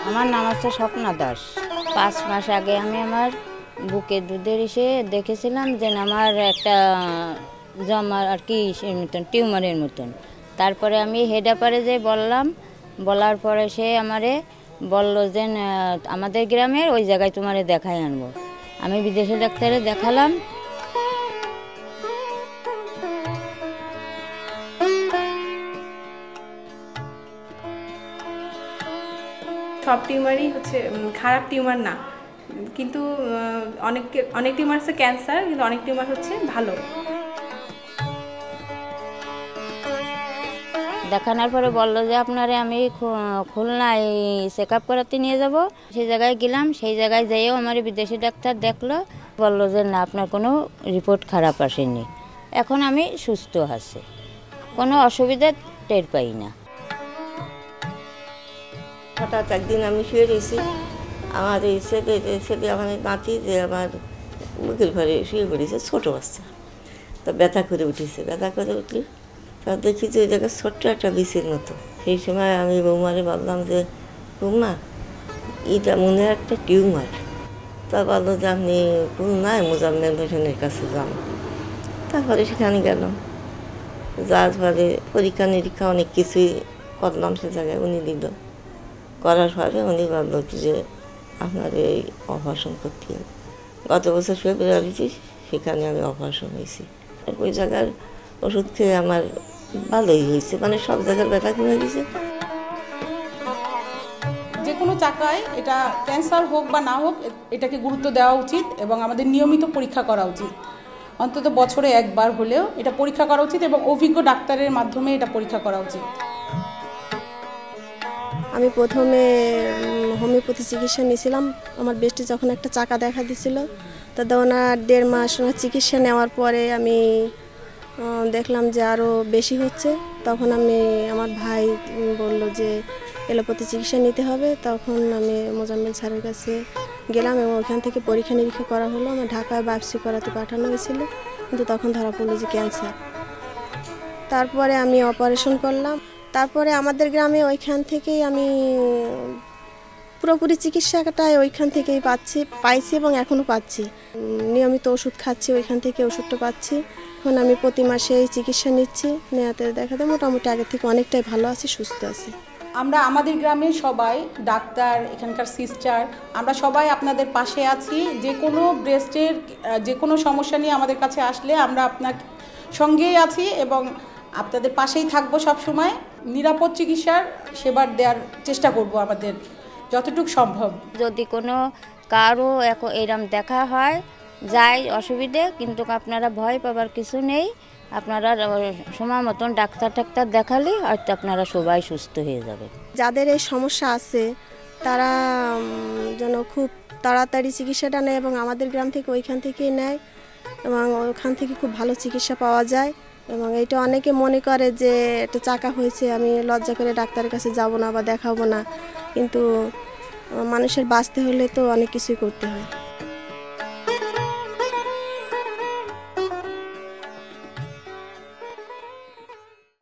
আমার নাম আছে স্বপ্না দাস। 5 মাস আগে আমি আমার বুকে দুধের এসে দেখেছিলাম যে আমার একটা জমার আর কি মতন টিউমারের মতন। তারপরে আমি হেডাপারে যে বললাম, বলার পরে সে আমারে বলল যে আমাদের গ্রামের ওই জায়গায় তোমারে দেখাই আনবো। আমি বিদেশি ডাক্তারে দেখালাম। সব টিউমারই হচ্ছে খারাপ টিউমার না, কিন্তু অনেক টিউমার হচ্ছে ক্যান্সার, কিন্তু অনেক টিউমার হচ্ছে ভালো। দেখানোর পরে বললো যে আপনারে আমি খুলনায় চেক আপ করাতে নিয়ে যাব। সেই জায়গায় গেলাম, সেই জায়গায় যেয়েও আমার বিদেশি ডাক্তার দেখলো, বললো যে না, আপনার কোনো রিপোর্ট খারাপ আসেনি, এখন আমি সুস্থ আছি, কোনো অসুবিধা টের পাই না। হঠাৎ একদিন আমি শুয়ে রয়েছি, আমার এই ছেলে আমার নাতি যে আমার বুকের ঘরে শুয়ে পড়েছে, ছোটো বাচ্চা, তা ব্যথা করে উঠেছে। ব্যথা করে উঠলে তা দেখি যে ওই জায়গায় ছোট্ট একটা বিষের মতো। সেই সময় আমি বৌমারে বললাম যে বৌমা, এটা মনে হয় একটা টিউমার। তা বললো যে আপনি খুলনায় মোজাম্মেল হোসেনের কাছে যান। তারপরে সেখানে গেলাম, যার ফলে পরীক্ষা নিরীক্ষা অনেক কিছুই করলাম। সে জায়গায় উনি দিল, করার পরে উনি বলল যে আপনার এই অপারেশন করতে হবে। গত বছর ফেব্রুয়ারিতে সেখানে আমি অপারেশন হয়েছি। ওই জায়গার ওষুধ খেয়ে আমার ভালোই হয়েছে, মানে সব জায়গার ব্যথা কমে গেছে। যে কোনো চাকায় এটা ক্যান্সার হোক বা না হোক, এটাকে গুরুত্ব দেওয়া উচিত এবং আমাদের নিয়মিত পরীক্ষা করা উচিত। অন্তত বছরে একবার হলেও এটা পরীক্ষা করা উচিত এবং অভিজ্ঞ ডাক্তারের মাধ্যমে এটা পরীক্ষা করা উচিত। আমি প্রথমে হোমিওপ্যাথি চিকিৎসা নিয়েছিলাম। আমার বেস্টে যখন একটা চাকা দেখা দিয়েছিল, তাতে ওনার 1.5 মাস ওনার চিকিৎসা নেওয়ার পরে আমি দেখলাম যে আরও বেশি হচ্ছে। তখন আমার ভাই বলল যে এলোপ্যাথি চিকিৎসা নিতে হবে। তখন আমি মোজাম্মেল স্যারের কাছে গেলাম এবং ওখান থেকে পরীক্ষা নিরীক্ষা করা হলো। আমার ঢাকায় বায়োপসি করাতে পাঠানো হয়েছিল, কিন্তু তখন ধরা পড়লো যে ক্যান্সার। তারপরে আমি অপারেশন করলাম। তারপরে আমাদের গ্রামে ওইখান থেকেই আমি পুরোপুরি চিকিৎসাটাই ওইখান থেকেই পাইছি এবং এখনও পাচ্ছি। নিয়মিত ওষুধ খাচ্ছি, ওইখান থেকে ওষুধটা পাচ্ছি। এখন আমি প্রতি মাসে এই চিকিৎসা নিচ্ছি, নেওয়াতে দেখাতে মোটামুটি আগের থেকে অনেকটাই ভালো আছি, সুস্থ আছি। আমরা আমাদের গ্রামে সবাই ডাক্তার, এখানকার সিস্টার, আমরা সবাই আপনাদের পাশে আছি। যে কোনো ব্রেস্টের যে কোনো সমস্যা নিয়ে আমাদের কাছে আসলে আমরা আপনার সঙ্গেই আছি এবং আপনাদের পাশেই থাকবো সব সময়। নিরাপদ চিকিৎসার সেবা দেওয়ার চেষ্টা করব আমাদের যতটুকু সম্ভব। যদি কোনো কারো এরম দেখা হয় যায় অসুবিধে, কিন্তু আপনারা ভয় পাবার কিছু নেই। আপনারা সময় মতন ডাক্তার দেখালে হয়তো আপনারা সবাই সুস্থ হয়ে যাবে। যাদের এই সমস্যা আছে তারা যেন খুব তাড়াতাড়ি চিকিৎসাটা নেয় এবং আমাদের গ্রাম থেকে ওইখান থেকেই নেয় এবং ওখান থেকে খুব ভালো চিকিৎসা পাওয়া যায়। এবং এইটা অনেকে মনে করে যে একটা চাকা হয়েছে, আমি লজ্জা করে ডাক্তারের কাছে যাব না বা দেখাবো না, কিন্তু মানুষের বাঁচতে হলে তো অনেক কিছুই করতে হয়।